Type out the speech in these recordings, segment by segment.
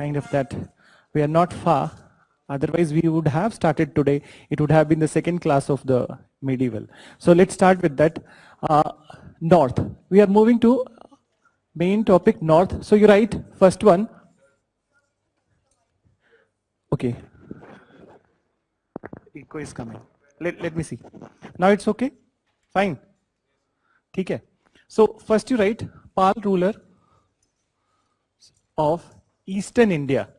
kind of that we are not far. Otherwise, we would have started today. It would have been the second class of the medieval. So let's start with that. North. We are moving to main topic, North. So you write first one. Okay. Echo is coming. Let me see. Now it's okay? Fine. Okay. So first you write Pal ruler of Eastern India.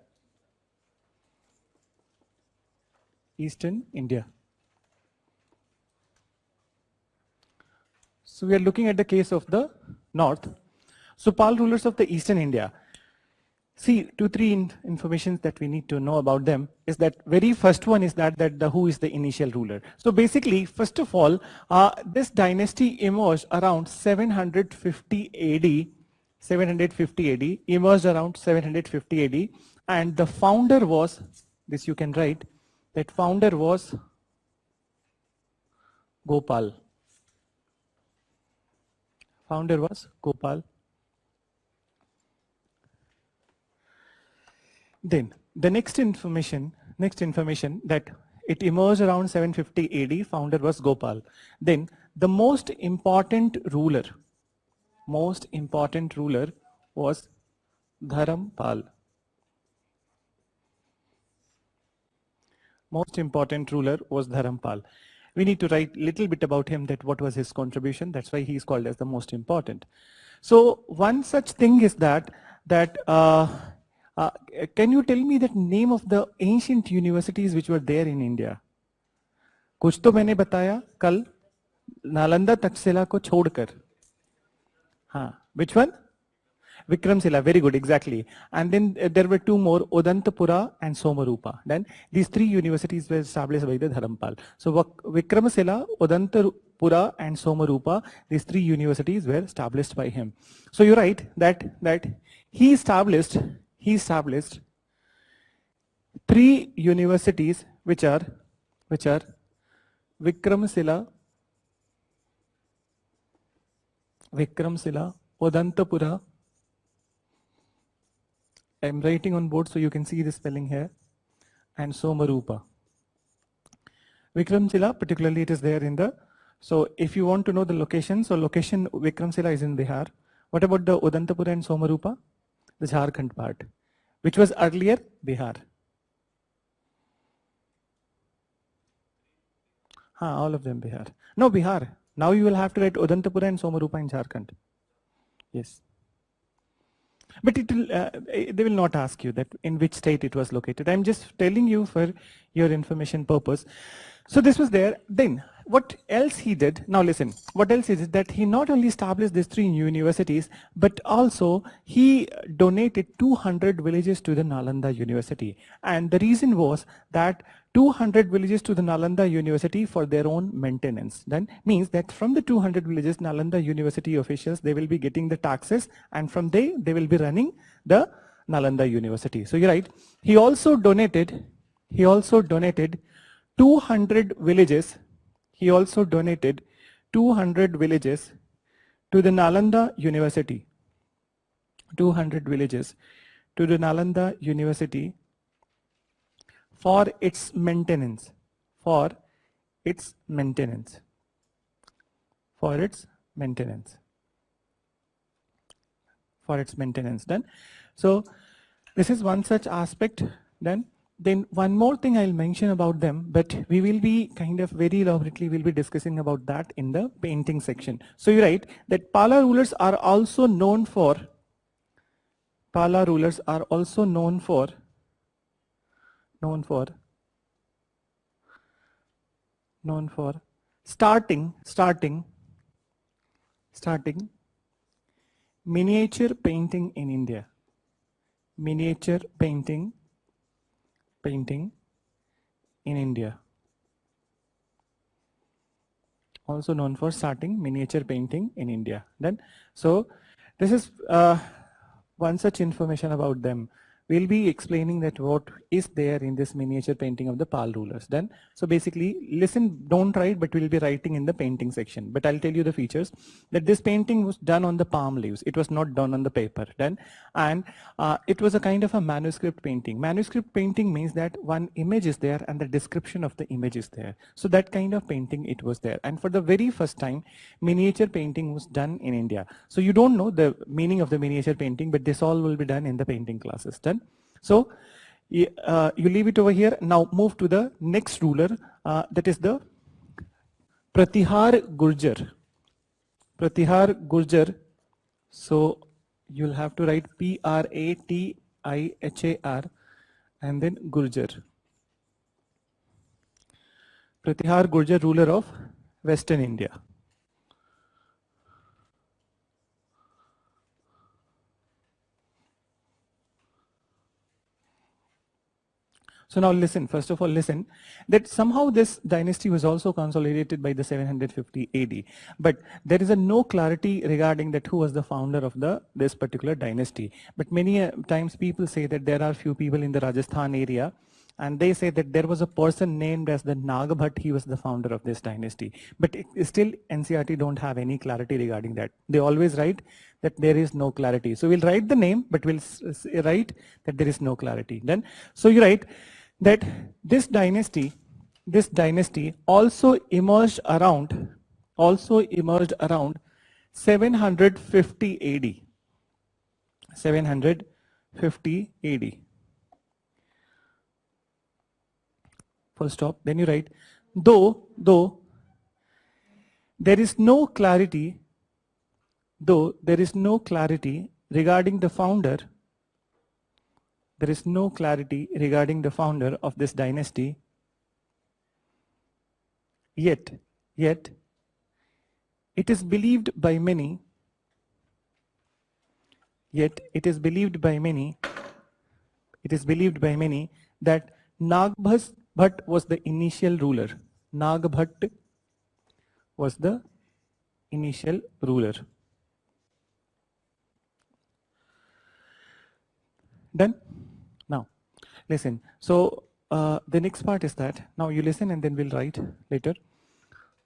Eastern India. So we are looking at the case of the North. So Pal rulers of the Eastern India. See, 2-3 informations that we need to know about them is that very first one is that the who is the initial ruler. So basically, first of all, this dynasty emerged around 750 AD. 750 AD, emerged around 750 AD, and the founder was, this you can write, that founder was Gopal. Founder was Gopal. Then the next information that it emerged around 750 AD, founder was Gopal. Then the most important ruler was Dharampal. Most important ruler was Dharampal. We need to write a little bit about him, that what was his contribution. That's why he is called as the most important. So one such thing is that can you tell me the name of the ancient universities which were there in India? कुछ तो मैंने बताया कल, नालंदा तक्षशिला को छोड़कर. हाँ, which one? Vikramshila, very good, exactly. And then there were two more, Odantapura and Somarupa. Then these three universities were established by the Dharampal. So Vikramshila, Odantapura and Somarupa, these three universities were established by him. So you write that he established 3 universities which are Vikramshila, Odantapura. I'm writing on board so you can see the spelling here, and Somarupa. Vikramshila, particularly it is there in the, so if you want to know the location, so location Vikramshila is in Bihar. What about the Odantapura and Somarupa? The Jharkhand part, which was earlier Bihar. All of them Bihar. No, Bihar. Now you will have to write Odantapura and Somarupa in Jharkhand. Yes. But it will, they will not ask you that in which state it was located. I'm just telling you for your information purpose. So this was there. Then what else he did? Now listen, what else is it that he not only established these 3 universities, but also he donated 200 villages to the Nalanda University. And the reason was that 200 villages to the Nalanda University for their own maintenance. Then means that from the 200 villages, Nalanda University officials, they will be getting the taxes, and from there they will be running the Nalanda University. So you're right. He also donated 200 villages. He also donated 200 villages to the Nalanda University. 200 villages to the Nalanda University for its maintenance. For its maintenance. Then, so this is one such aspect. Then one more thing I'll mention about them, but we will be kind of very elaborately we'll be discussing about that in the painting section. So you write that Pala rulers are also known for starting miniature painting in India. Miniature painting in India. Also known for starting miniature painting in India. Then, so this is one such information about them. we'll be explaining that what is there in this miniature painting of the Pal rulers. Done. So basically, listen, don't write, but we'll be writing in the painting section. But I'll tell you the features, that this painting was done on the palm leaves. It was not done on the paper. Done. And it was a kind of a manuscript painting. Manuscript painting means that one image is there and the description of the image is there. So that kind of painting it was there. And for the very first time, miniature painting was done in India. So you don't know the meaning of the miniature painting, but this all will be done in the painting classes. Done. So you leave it over here. Now move to the next ruler, that is the Pratihar Gurjar. Pratihar Gurjar. So you'll have to write P-R-A-T-I-H-A-R and then Gurjar. Pratihar Gurjar, ruler of Western India. So now listen, first of all listen, that somehow this dynasty was also consolidated by the 750 AD. But there is no clarity regarding that who was the founder of this particular dynasty. But many times people say that there are few people in the Rajasthan area, and they say that there was a person named as the Nagbhat, he was the founder of this dynasty. But still NCERT don't have any clarity regarding that. They always write that there is no clarity. So we'll write the name, but we'll write that there is no clarity. Then, so you write that this dynasty also emerged around 750 AD. 750 AD. Full stop. Then you write, though there is no clarity regarding the founder. There is no clarity regarding the founder of this dynasty. Yet it is believed by many. It is believed by many that Nagbhat was the initial ruler. Nagbhat was the initial ruler. Done? Now, listen. So the next part is that, now you listen and then we'll write later.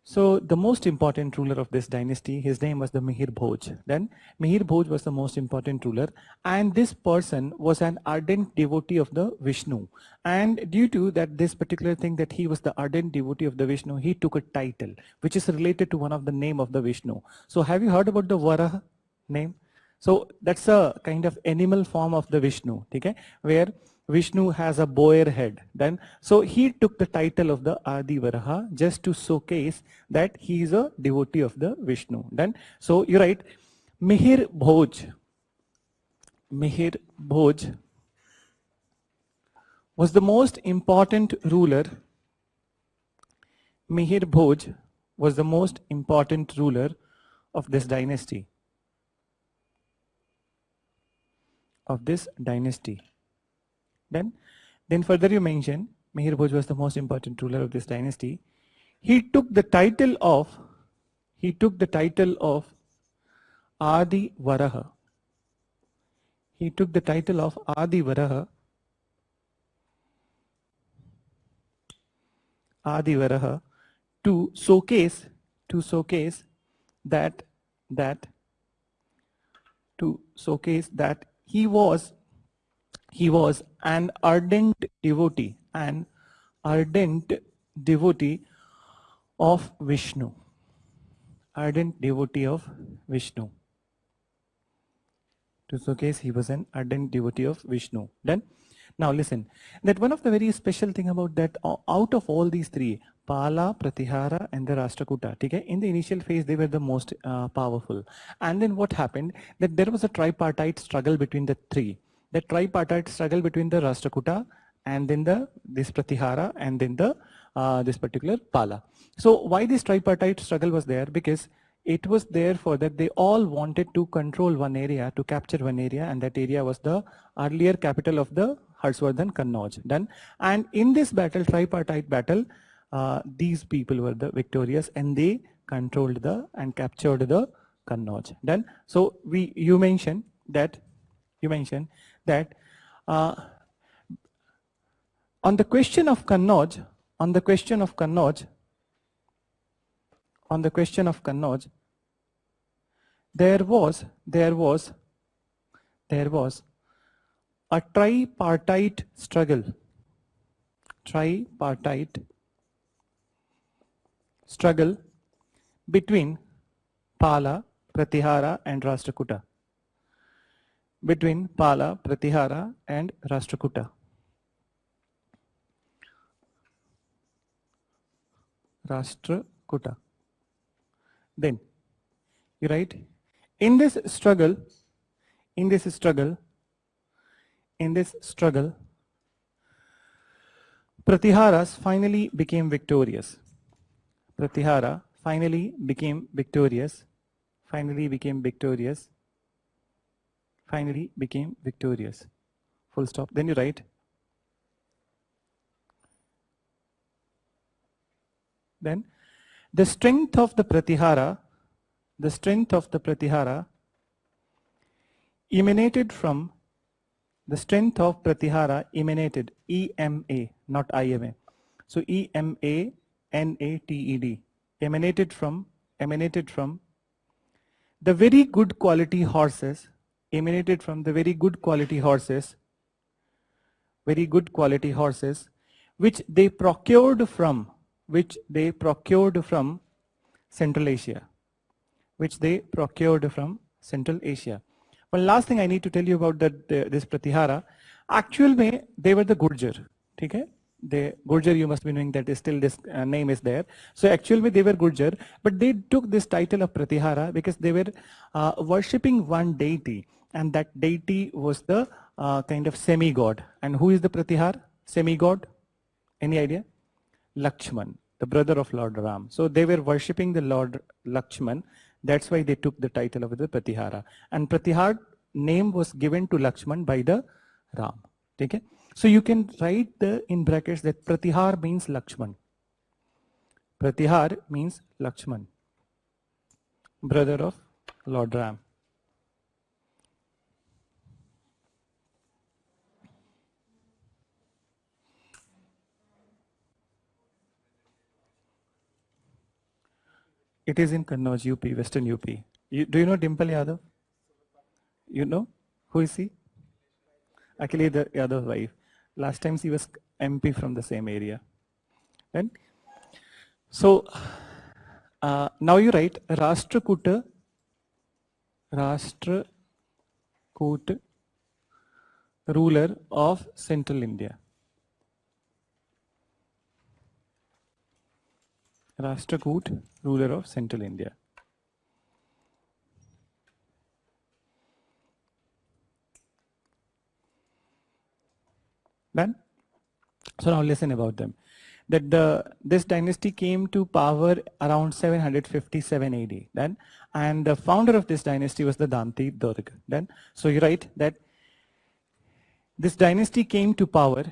So the most important ruler of this dynasty, his name was the Mihir Bhoj. Then Mihir Bhoj was the most important ruler, and this person was an ardent devotee of the Vishnu. And due to that, this particular thing that he was the ardent devotee of the Vishnu, he took a title which is related to one of the name of the Vishnu. So have you heard about the Varaha name? So that's a kind of animal form of the Vishnu, okay, where Vishnu has a boar head. Then, so he took the title of the Adi Varaha just to showcase that he is a devotee of the Vishnu. Then, so you write Mihir Bhoj. Mihir Bhoj was the most important ruler. Mihir Bhoj was the most important ruler of this dynasty. Then further you mention Mihir Bhoj was the most important ruler of this dynasty. He took the title of Adi Varaha. He took the title of Adi Varaha. Adi Varaha to showcase that he was an ardent devotee of Vishnu. Ardent devotee of Vishnu. To showcase he was an ardent devotee of Vishnu. Then, now listen, that one of the very special thing about that, out of all these three, Pala, Pratihara and the Rashtrakuta, okay, in the initial phase they were the most powerful. And then what happened, that there was a tripartite struggle between the three. The tripartite struggle between the Rashtrakuta and then this Pratihara and then this particular Pala. So why this tripartite struggle was there? Because it was there for that they all wanted to control one area, to capture one area, and that area was the earlier capital of the Harshvardhan, Kannauj. Done. And in this battle, tripartite battle, these people were the victorious and they controlled and captured the Kannauj. Done. So you mentioned that Uh, on the question of Kannauj, on the question of Kannauj, on the question of Kannauj, there was a tripartite struggle between Pala, Pratihara and Rashtrakuta. Between Pala, Pratihara and Rashtrakuta. Rashtrakuta. Then, you write, in this struggle, Pratiharas finally became victorious. Pratihara finally became victorious. Full stop. Then you write, then the strength of the Pratihara emanated from EMA, not IMA. So EMANATED, emanated from the very good quality horses, which they procured from Central Asia. One last thing I need to tell you about this Pratihara. Actually, they were the Gurjar. Okay? The Gurjar, you must be knowing that still this name is there. So actually they were Gurjar, but they took this title of Pratihara because they were worshipping one deity, and that deity was the kind of semi-god. And who is the Pratihar? Semi-god? Any idea? Lakshman, the brother of Lord Ram. So they were worshipping the Lord Lakshman. That's why they took the title of the Pratihara. And Pratihar name was given to Lakshman by the Ram. Okay? So you can write in brackets that Pratihar means Lakshman. Pratihar means Lakshman, brother of Lord Ram. It is in Kannauj, UP, Western UP. Do you know Dimple Yadav? You know? Who is he? Actually, the Yadav wife. Last time she was MP from the same area. And so now you write Rashtrakuta ruler of Central India. Rashtrakuta ruler of Central India. Done? So now listen about them. That this dynasty came to power around 757 AD. Then, and the founder of this dynasty was the Danti Durg. Then, so you write that this dynasty came to power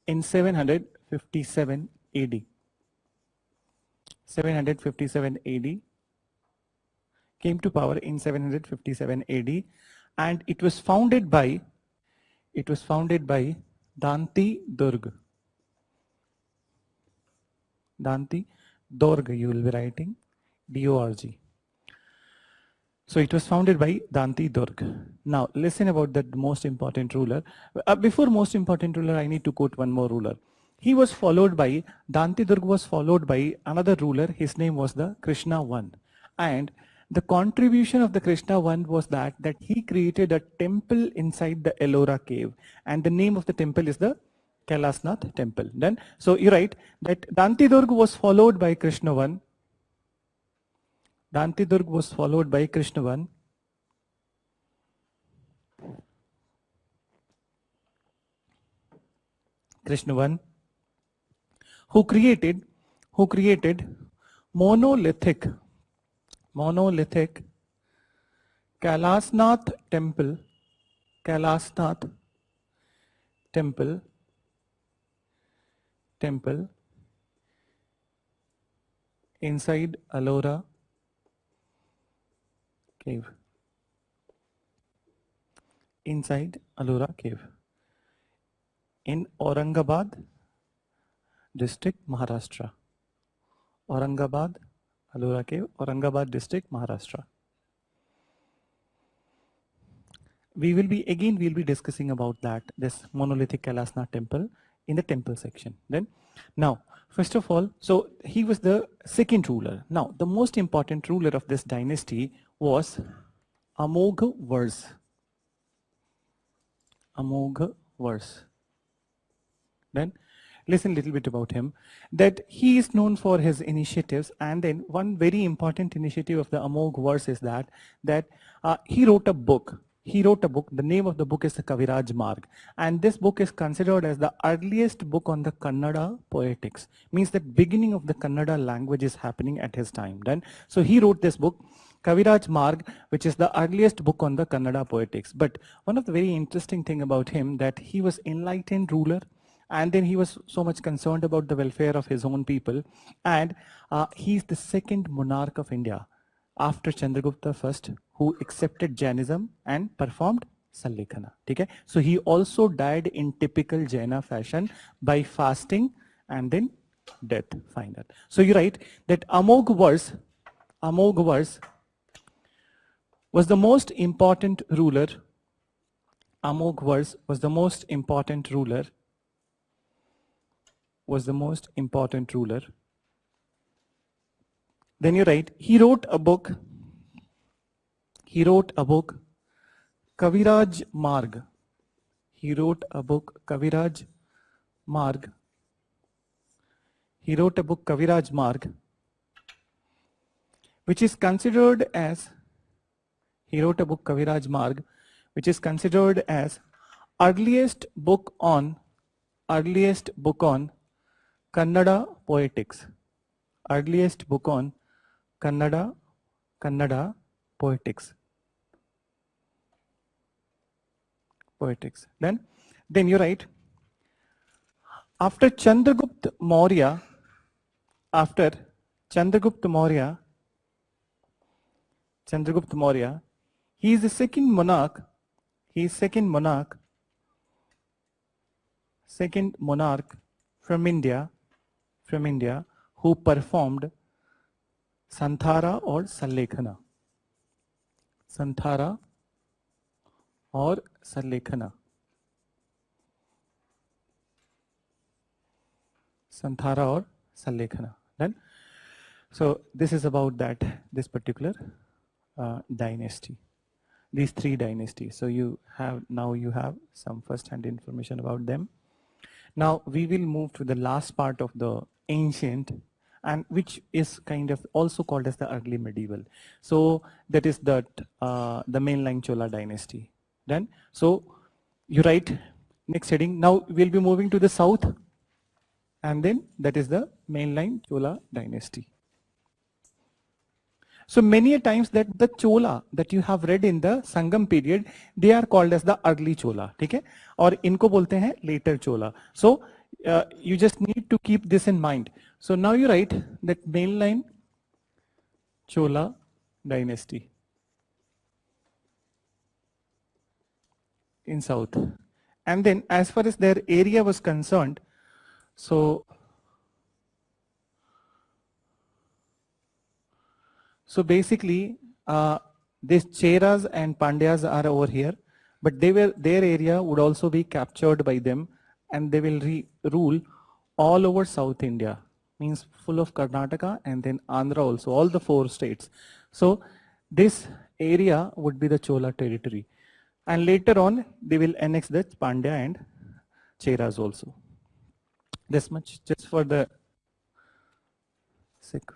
in 757 AD. 757 AD, came to power in 757 AD, and it was founded by Danti Durg. Danti Durg, you will be writing D-O-R-G. So it was founded by Danti Durg. Now listen about the most important ruler. Before most important ruler, I need to quote one more ruler. He was followed by, Danti Durg was followed by another ruler. His name was the Krishna I. And the contribution of the Krishna I was that he created a temple inside the Ellora cave. And the name of the temple is the Kailasnath temple. Then, so you write that Danti Durg was followed by Krishna I. Danti Durg was followed by Krishna I. Krishna I, who created monolithic Kailasnath temple inside Ellora cave. inside Ellora cave in Aurangabad district, Maharashtra. Aurangabad, Ellora cave, Aurangabad district, Maharashtra. We will be discussing about that, this monolithic Kailasnath temple in the temple section. Then, now, first of all, so he was the second ruler. Now, the most important ruler of this dynasty was Amoghavars. Amoghavars. Then, listen a little bit about him, that he is known for his initiatives, and then one very important initiative of the Amoghavars is that he wrote a book. The name of the book is the Kaviraj Marg, and this book is considered as the earliest book on the Kannada poetics. Means that beginning of the Kannada language is happening at his time. Then, so he wrote this book, Kaviraj Marg, which is the earliest book on the Kannada poetics. But one of the very interesting thing about him, that he was enlightened ruler, and then he was so much concerned about the welfare of his own people, and he's the second monarch of India after Chandragupta first, who accepted Jainism and performed Sallekhana. Okay? So he also died in typical Jaina fashion by fasting and then death final. So you write that Amoghavars was the most important ruler. Amoghavars was the most important ruler. Then you write, he wrote a book, Kaviraj Marg. He wrote a book, Kaviraj Marg, which is considered as, earliest book on Kannada poetics. Earliest book on Kannada poetics. Then you write, after Chandragupta Maurya, he is the second monarch from India who performed Santhara or Sallekhana. Then, so this is about this particular dynasty, these three dynasties. So you have some first-hand information about them. Now we will move to the last part of the ancient, and which is kind of also called as the early medieval. So that is the mainline Chola dynasty. Then, so you write next heading. Now we'll be moving to the south, and then that is the mainline Chola dynasty. So many a times that the Chola that you have read in the Sangam period, they are called as the early Chola, ठीक है? और इनको बोलते हैं later Chola. So you just need to keep this in mind. So now you write that mainline Chola dynasty in south, and then as far as their area was concerned, so basically these Cheras and Pandyas are over here, but their area would also be captured by them, and they will rule all over South India, means full of Karnataka and then Andhra also, all the 4 states. So this area would be the Chola territory, and later on they will annex the Pandya and Cheras also. This much just for the sake.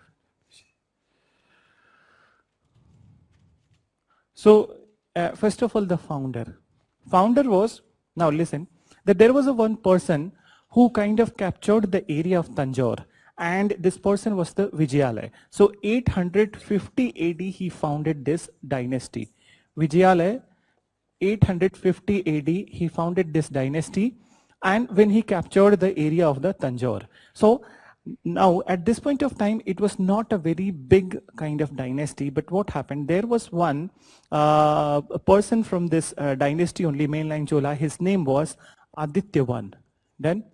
So first of all, the founder was, now listen, that there was one person who kind of captured the area of Tanjore, and this person was the Vijayalaya. So 850 AD he founded this dynasty. Vijayalaya, 850 AD he founded this dynasty, and when he captured the area of the Tanjore. So Now, at this point of time, it was not a very big kind of dynasty, but what happened? There was one a person from this dynasty only, mainline Chola. His name was Adityavan. Then,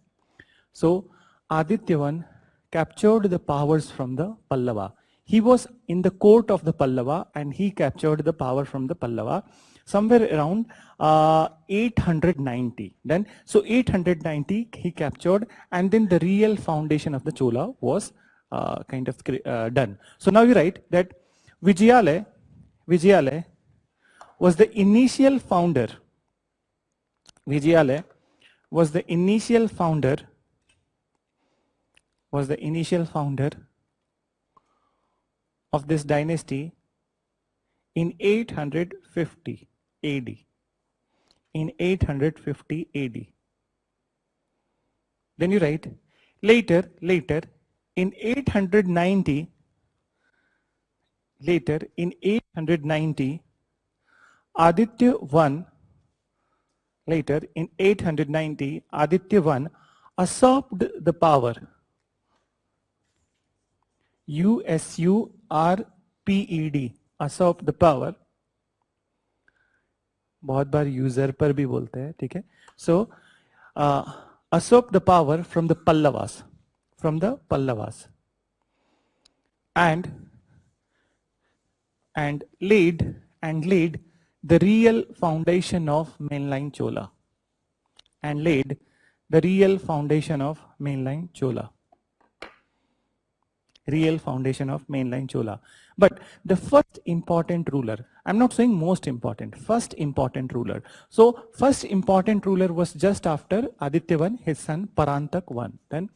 so Adityavan captured the powers from the Pallava. He was in the court of the Pallava and he captured the power from the Pallava somewhere around 890. Then, so 890 he captured, and then the real foundation of the Chola was kind of done. So now you write that Vijayale was the initial founder. Vijayale was the initial founder of this dynasty in 850 AD. In 850 AD. Then you write later in 890 Aditya I usurped the power. USURPED, usurp the power. बहुत बार usurper भी बोलते हैं, ठीक है? So usurp the power from the Pallavas, and laid the real foundation of mainline Chola. Real foundation of mainline Chola. But the first important ruler, I'm not saying most important, first important ruler. So first important ruler was just after Adityavan, his son Parantak I. Then,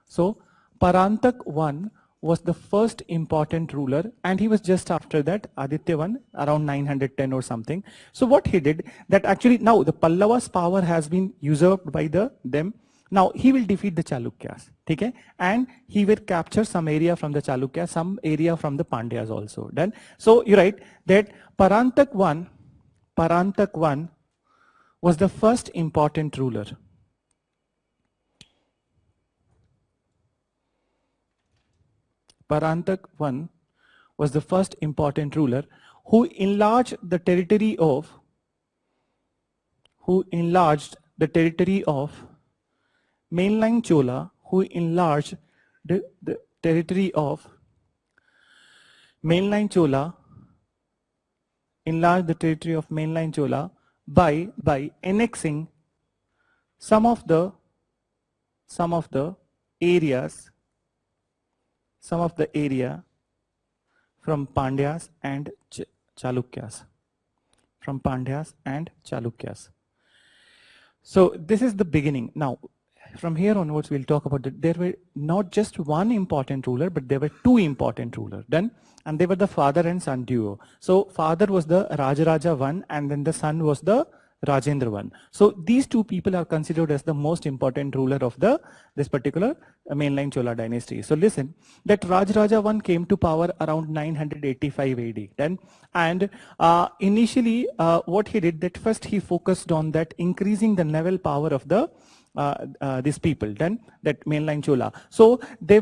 so Parantak I was the first important ruler, and he was just after that Adityavan, around 910 or something. So what he did, that actually now the Pallavas' power has been usurped by them. Now he will defeat the Chalukyas, okay? And he will capture some area from the Chalukyas, some area from the Pandyas also. Done. So you write that Parantak I was the first important ruler. Parantak I was the first important ruler who enlarged the territory of mainline Chola, who enlarged the territory of mainline Chola, by annexing some of the area from Pandyas and Chalukyas. So this is the beginning. Now, from here onwards, we'll talk about that. There were not just one important ruler, but there were two important rulers. Done, and they were the father and son duo. So father was the Rajaraja I, and then the son was the Rajendra I. So these two people are considered as the most important ruler of this particular mainline Chola dynasty. So listen, that Rajaraja I came to power around 985 AD. Then, and initially what he did, that first he focused on that increasing the naval power of these people, then that mainline Chola. So their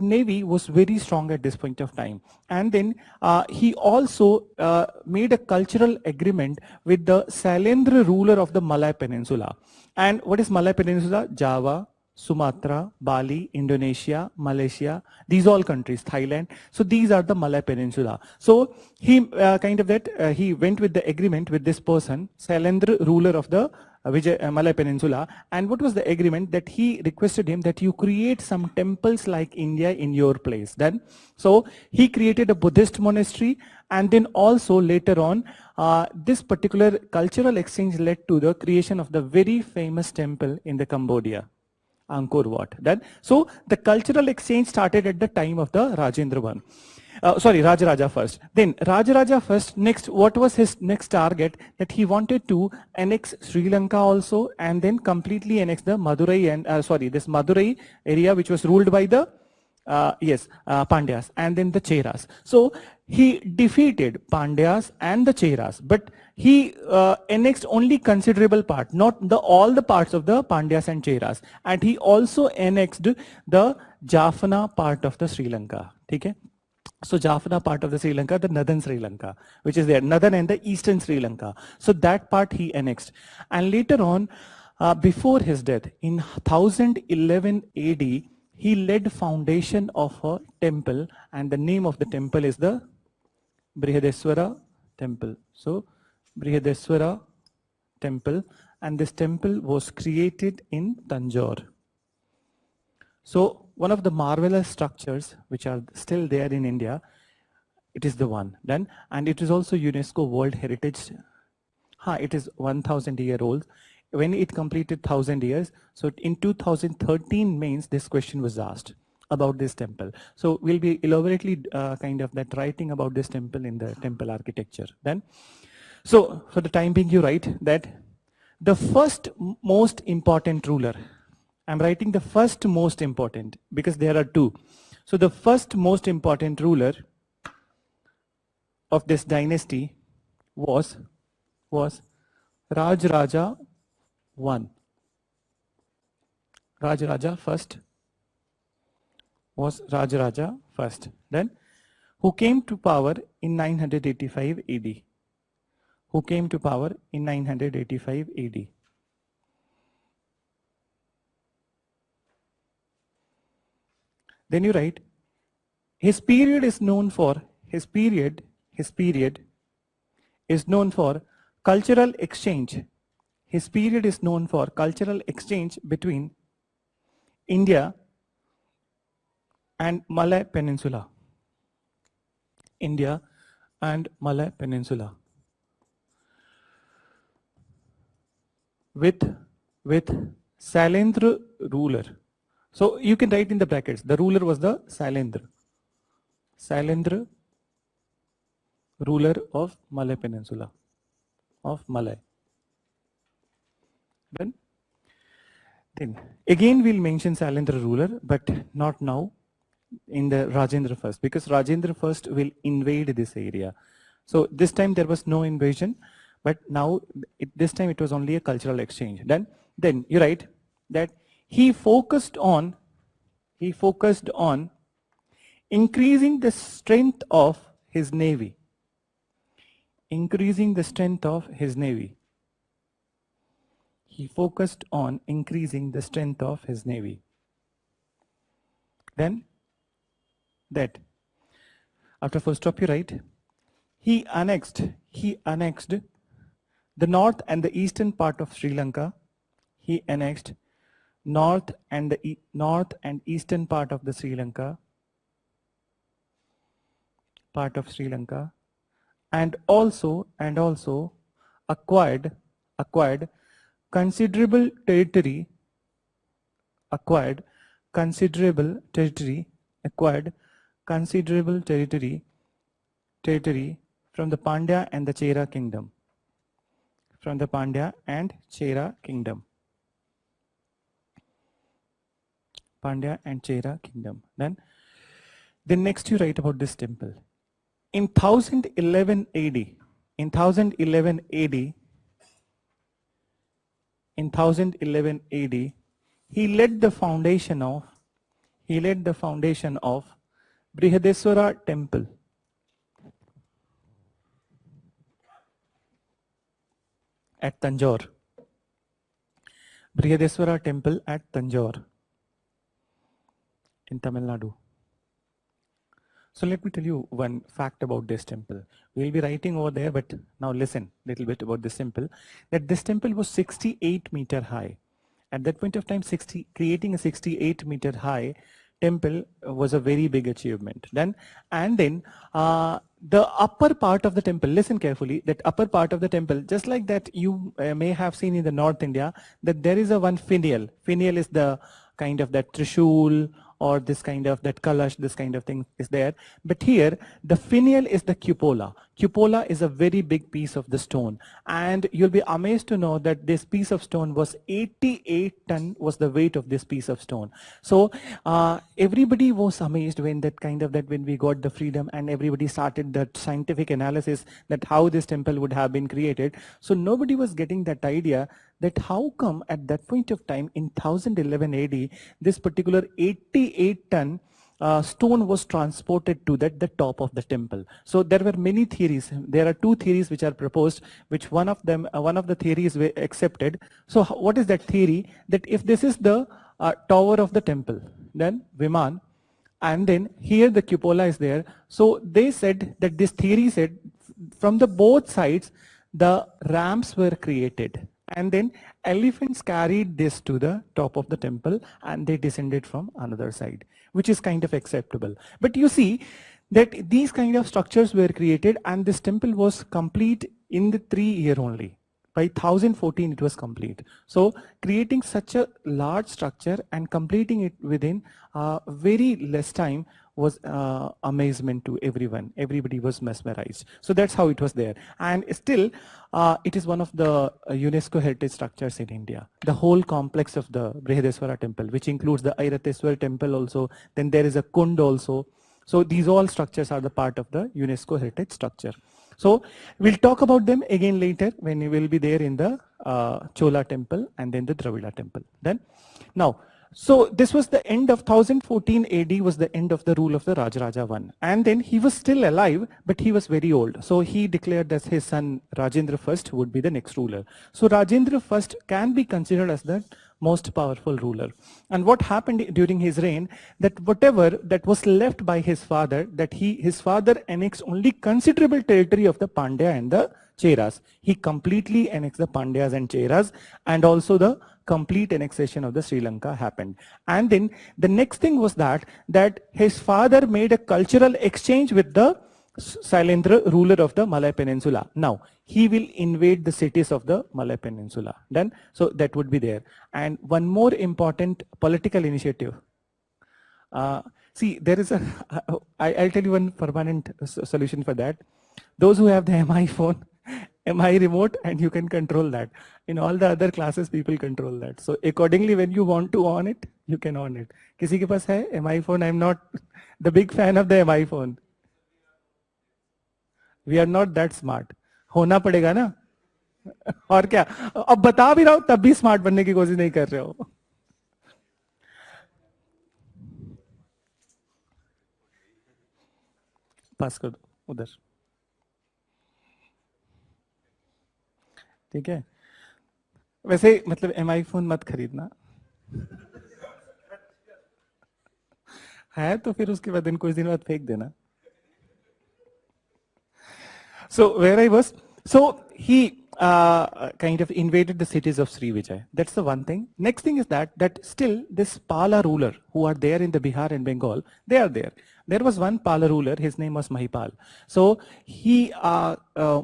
navy was very strong at this point of time. And then he also made a cultural agreement with the Sailendra ruler of the Malay Peninsula. And what is Malay Peninsula? Java, Sumatra, Bali, Indonesia, Malaysia, these all countries, Thailand. So these are the Malay Peninsula. So he he went with the agreement with this person, Sailendra ruler of the Malay Peninsula. And what was the agreement? That he requested him that you create some temples like India in your place. Then, so he created a Buddhist monastery, and then also later on, this particular cultural exchange led to the creation of the very famous temple in the Cambodia, Angkor Wat. Then, so the cultural exchange started at the time of the Rajendra I. Rajaraja first. Then Rajaraja first, next, what was his next target? That he wanted to annex Sri Lanka also, and then completely annex the Madurai and this Madurai area, which was ruled by the Pandyas, and then the Cheras. So he defeated Pandyas and the Cheras, but he annexed only considerable part, not all the parts of the Pandyas and Cheras, and he also annexed the Jaffna part of the Sri Lanka. Okay? So Jaffna part of the Sri Lanka, the northern Sri Lanka, which is there, northern and the eastern Sri Lanka. So that part he annexed. And later on, before his death, in 1011 AD, he led foundation of a temple, and the name of the temple is the Brihadeswara temple. So Brihadeswara temple, and this temple was created in Tanjore. So one of the marvelous structures which are still there in India, it is the one then, and it is also UNESCO World Heritage. It is 1,000-year old. When it completed 1,000 years, so in 2013 mains, this question was asked about this temple. So we'll be elaborately kind of that writing about this temple in the temple architecture then. So for the time being, you write that the first most important ruler, I'm writing the first most important because there are two. So the first most important ruler of this dynasty was Rajaraja I. Rajaraja first was Rajaraja first. Then who came to power in 985 AD. Who came to power in 985 AD. Then you write, his period is known for, his period is known for cultural exchange. His period is known for cultural exchange between India and Malay Peninsula. India and Malay Peninsula. With Sailendra ruler. So you can write in the brackets, the ruler was the Sailendra. Sailendra, ruler of Malay Peninsula, of Malay. Then again we'll mention Sailendra ruler, but not now, in the Rajendra first, because Rajendra first will invade this area. So this time there was no invasion, but now this time it was only a cultural exchange. Then you write that he focused on increasing the strength of his navy. Increasing the strength of his navy. He focused on increasing the strength of his navy. Then that after full stop you write, he annexed the north and the eastern part of Sri Lanka. He annexed north and eastern part of the Sri Lanka, and also acquired considerable territory from the Pandya and the Chera kingdom. Pandya and Chera kingdom. Then next you write about this temple. In 1011 AD, he led the foundation of Brihadeswara temple at Tanjore. Brihadeswara temple at Tanjore in Tamil Nadu. So let me tell you one fact about this temple. We'll be writing over there, but now listen a little bit about this temple. That this temple was 68 meter high. At that point of time, creating a 68 meter high temple was a very big achievement. The upper part of the temple, listen carefully, that upper part of the temple, just like that you may have seen in the North India, that there is a one finial. Finial is the kind of that trishul, or this kind of that kalash, this kind of thing is there. But here, the finial is the cupola. cupola is a very big piece of the stone, and you'll be amazed to know that this piece of stone was 88 ton was the weight of this piece of stone. So everybody was amazed when when we got the freedom, and everybody started that scientific analysis that how this temple would have been created. So nobody was getting that idea that how come at that point of time in 1011 AD this particular 88 ton stone was transported to the top of the temple. So there were many theories. There are two theories which are proposed, which one of the theories were accepted. So what is that theory? That if this is the tower of the temple, then Viman, and then here the cupola is there. So they said that this theory said from the both sides the ramps were created, and then elephants carried this to the top of the temple and they descended from another side, which is kind of acceptable. But you see that these kind of structures were created, and this temple was complete in the 3 year only. By 1014 it was complete. So creating such a large structure and completing it within very less time was amazement to everyone. Everybody was mesmerized. So that's how it was there. And still it is one of the UNESCO heritage structures in India. The whole complex of the Brihadeswara temple, which includes the Airateswar temple also. Then there is a Kund also. So these all structures are the part of the UNESCO heritage structure. So we'll talk about them again later when we will be there in the Chola temple and then the Dravida temple. Then now, so this was the end of 1014 AD was the end of the rule of the Rajaraja I. And then he was still alive, but he was very old. So he declared that his son Rajendra I would be the next ruler. So Rajendra I can be considered as the most powerful ruler. And what happened during his reign, that whatever that was left by his father, that his father annexed only considerable territory of the Pandya and the Cheras. He completely annexed the Pandyas and Cheras, and also the complete annexation of the Sri Lanka happened. And then the next thing was that his father made a cultural exchange with the Sailendra, ruler of the Malay Peninsula. Now he will invade the cities of the Malay Peninsula. Then so that would be there. And one more important political initiative. See, there is a I'll tell you one permanent solution for that. Those who have the MI phone, MI remote, and you can control that. In all the other classes, people control that. So accordingly, when you want to on it, you can on it. किसी के पास है MI phone? I'm not the big fan of the MI phone. We are not that smart. होना पड़ेगा ना? और क्या? अब बता भी रहा हूँ तब भी स्मार्ट बनने की कोशिश नहीं कर रहे हो. पास कर दो उधर. ठीक है. वैसे मतलब MI फोन मत खरीदना है तो फिर उसके बाद कुछ दिन बाद फेंक देना. So where I was, so he kind of invaded the cities of Sri Vijay. That's the one thing. Next thing is that still this Pala ruler who are there in the Bihar and Bengal, they are there. There was one Pala ruler, his name was Mahipal. So he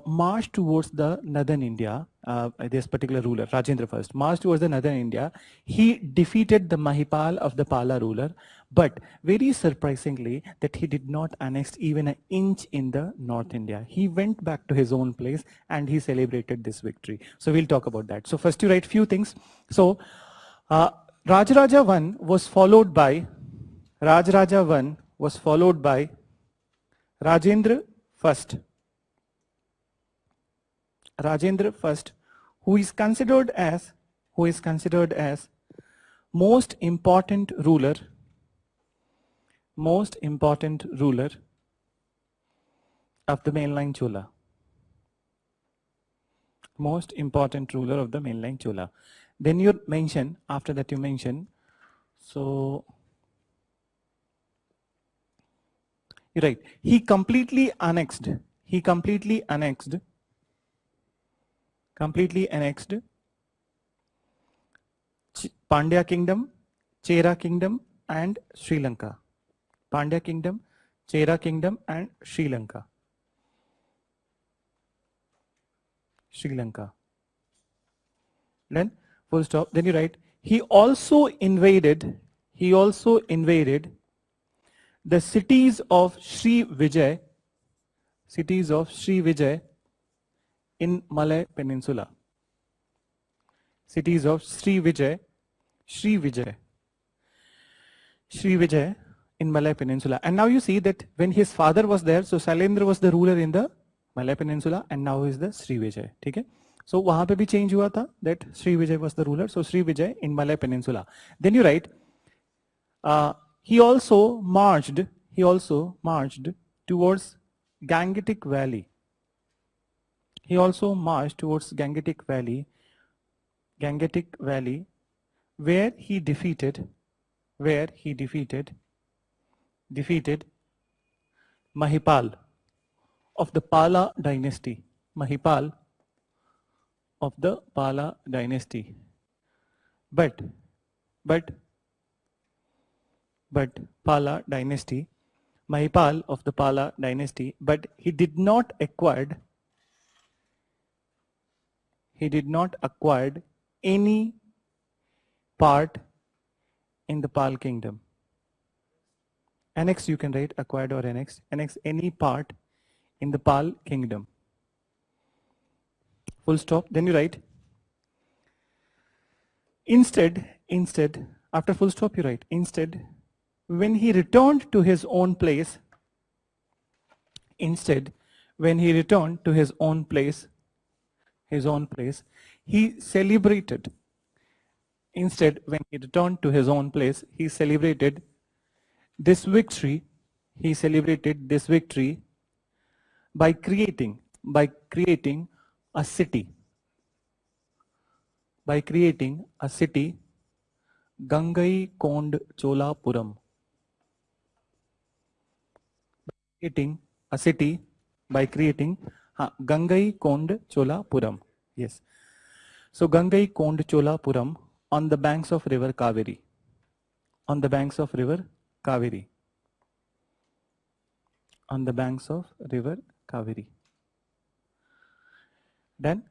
marched towards the northern India, this particular ruler, Rajendra I, marched towards the northern India. He defeated the Mahipal of the Pala ruler, but very surprisingly that he did not annex even an inch in the North India. He went back to his own place and he celebrated this victory. So we'll talk about that. So first you write few things. So Rajaraja I was followed by Rajendra I. Rajendra I, who is considered as most important ruler of the mainland Chola. Most important ruler of the mainland Chola. Then you mention, after that you mention, so you're right, he completely annexed Pandya kingdom, Chera kingdom and Sri Lanka. Pandya kingdom, Chera kingdom and Sri Lanka. Then full stop. Then you write, he also invaded the cities of Sri Vijay cities of Srivijay in Malay Peninsula. Cities of Srivijay in Malay Peninsula. And now you see that when his father was there, so Sailendra was the ruler in the Malay Peninsula and now is the Srivijay. Okay? So वहाँ पे भी change हुआ था, that Srivijay was the ruler. So Srivijay in Malay Peninsula. Then you write, he also marched towards Gangetic Valley. He also marched towards Gangetic Valley, where he defeated Mahipal of the Pala dynasty. Mahipal of the Pala dynasty. But Pala dynasty, Mahipal of the Pala dynasty, but he did not acquired any part in the Pal kingdom. Annex you can write acquired or annexed. Annex any part in the Pal kingdom. Full stop. Then you write. Instead, after full stop you write. Instead, when he returned to his own place, he celebrated. Instead, when he returned to his own place, he celebrated this victory. By creating a city. Gangai Kond Cholapuram. By creating Gangai Kond Cholapuram. Yes. So Gangai Kond Cholapuram on the banks of river Kaveri. Then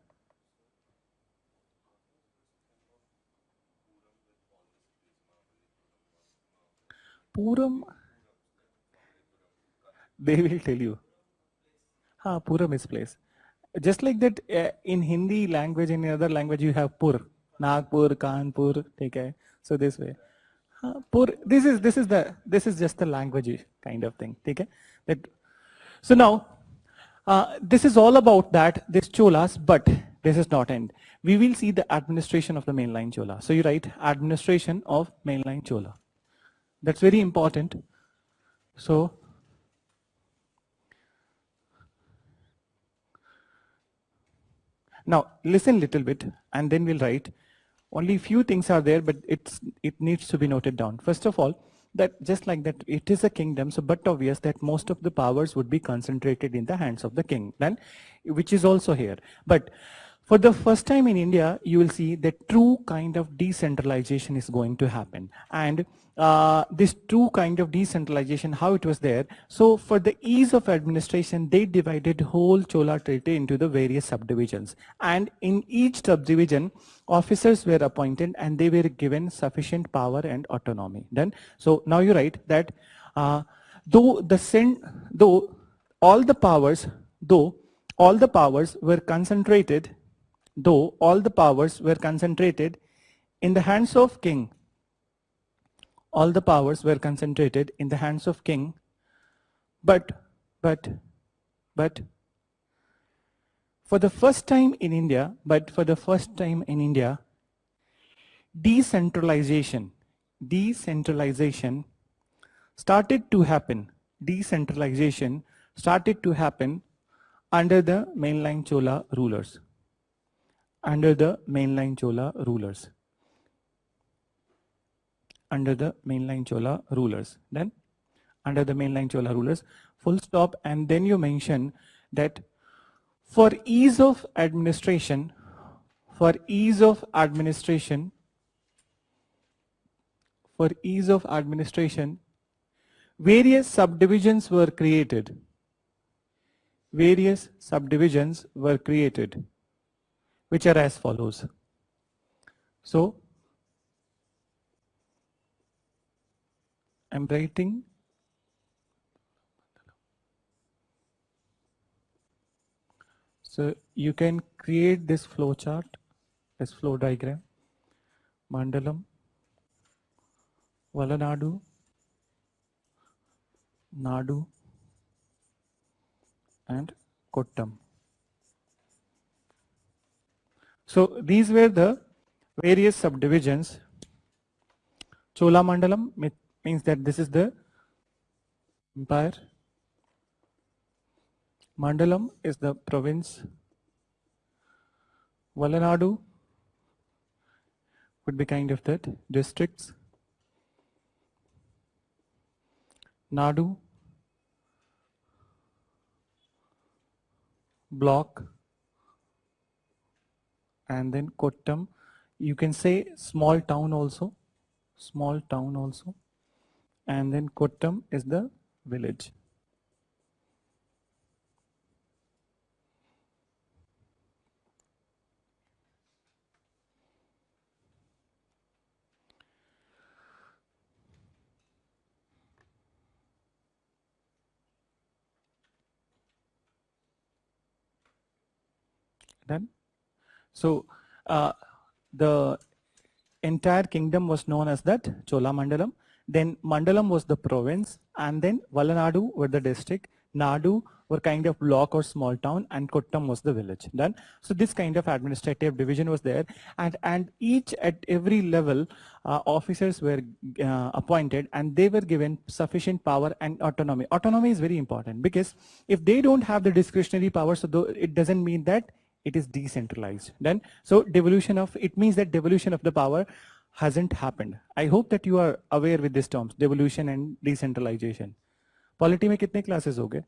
Puram, they will tell you. Puram is place. Just like that, in Hindi language, in other language, you have Pur, Nagpur, Kanpur. Okay, so this way. Pur. This is just the language kind of thing. Okay, that. So now, this is all about that. This Cholas, but this is not end. We will see the administration of the mainline Chola. So you write administration of mainline Chola. That's very important. So now listen little bit and then we'll write. Only few things are there, but it needs to be noted down. First of all, that just like that it is a kingdom, so but obvious that most of the powers would be concentrated in the hands of the king, then which is also here. But for the first time in India, you will see that true kind of decentralization is going to happen. And this true kind of decentralization, how it was there. So for the ease of administration, they divided whole Chola territory into the various subdivisions. And in each subdivision, officers were appointed and they were given sufficient power and autonomy. Then, so now you write that though all the powers were concentrated in the hands of king. All the powers were concentrated in the hands of king, but for the first time in India, decentralization started to happen. Decentralization started to happen under the mainline Chola rulers. Under the mainline Chola rulers. Then under the mainline Chola rulers, full stop, and then you mention that for ease of administration, various subdivisions were created. Which are as follows. So I'm writing So you can create this flow chart, this flow diagram. Mandalam, Valanadu, Nadu, and Kottam. So these were the various subdivisions. Chola Mandalam means that this is the empire. Mandalam is the province. Valanadu would be kind of that districts. Nadu, block, and then Kottam. You can say small town also, and then Kottam is the village. Done. So the entire kingdom was known as that Chola Mandalam. Then Mandalam was the province, and then Valanadu were the district, Nadu were kind of block or small town, and Kottam was the village. Done. So this kind of administrative division was there, and each at every level officers were appointed, and they were given sufficient power and autonomy. Autonomy is very important, because if they don't have the discretionary power, so it doesn't mean that it is decentralized. Then so devolution of, it means that devolution of the power hasn't happened. I hope that you are aware with these terms, devolution and decentralization. Polity में कितने classes हो गए?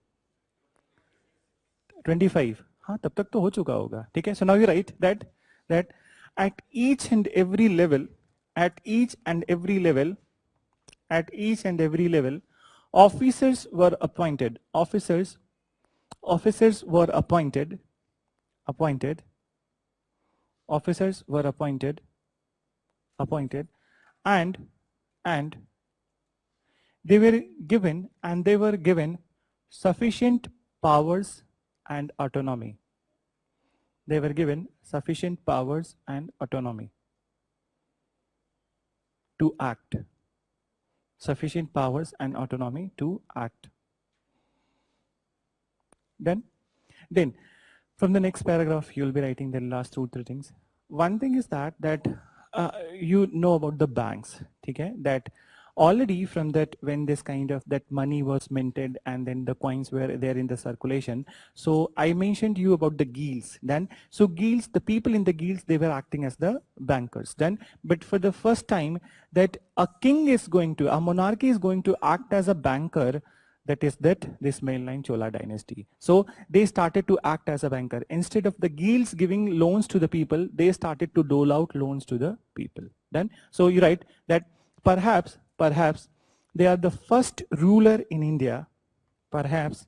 25. हाँ, तब तक तो हो चुका होगा. ठीक है. So now you write that at each and every level, officers were appointed. Officers were appointed. And they were given sufficient powers and autonomy. They were given sufficient powers and autonomy to act. Sufficient powers and autonomy to act. Then from the next paragraph, you will be writing the last 2-3 things. One thing is that you know about the banks, okay? That already from that, when this kind of that money was minted and then the coins were there in the circulation. So I mentioned you about the guilds. Then so guilds, the people in the guilds, they were acting as the bankers. Then but for the first time that a monarchy is going to act as a banker. That is this mainline Chola dynasty. So they started to act as a banker. Instead of the guilds giving loans to the people, they started to dole out loans to the people. Then so you write that perhaps they are the first ruler in India. Perhaps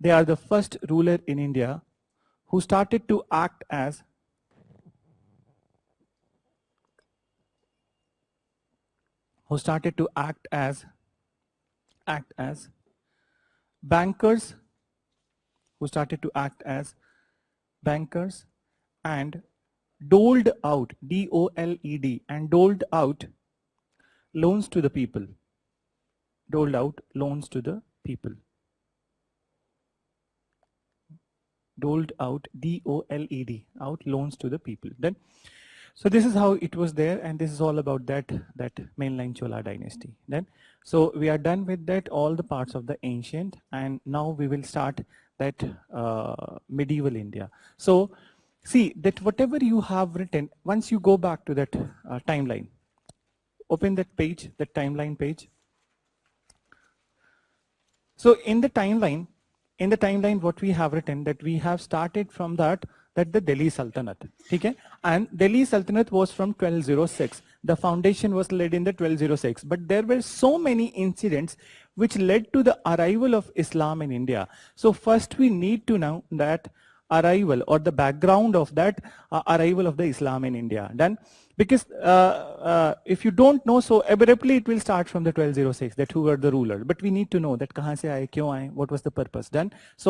they are the first ruler in India who started to act as bankers, and doled out, D-O-L-E-D, and doled out loans to the people. Doled out loans to the people. Doled out, D-O-L-E-D, out loans to the people. Then, so this is how it was there, and this is all about that mainline Chola dynasty. Then, so we are done with that, all the parts of the ancient, and now we will start that medieval India. So see that whatever you have written, once you go back to that timeline, open that page, that timeline page. So in the timeline, what we have written, that we have started from that the Delhi Sultanate, okay? And Delhi Sultanate was from 1206. The foundation was laid in the 1206, but there were so many incidents which led to the arrival of Islam in India. So first we need to know that arrival or the background of that arrival of the Islam in India. Then because if you don't know, so abruptly it will start from the 1206, that who were the ruler, but we need to know that kahan se aaye, kyun aaye, what was the purpose. Then so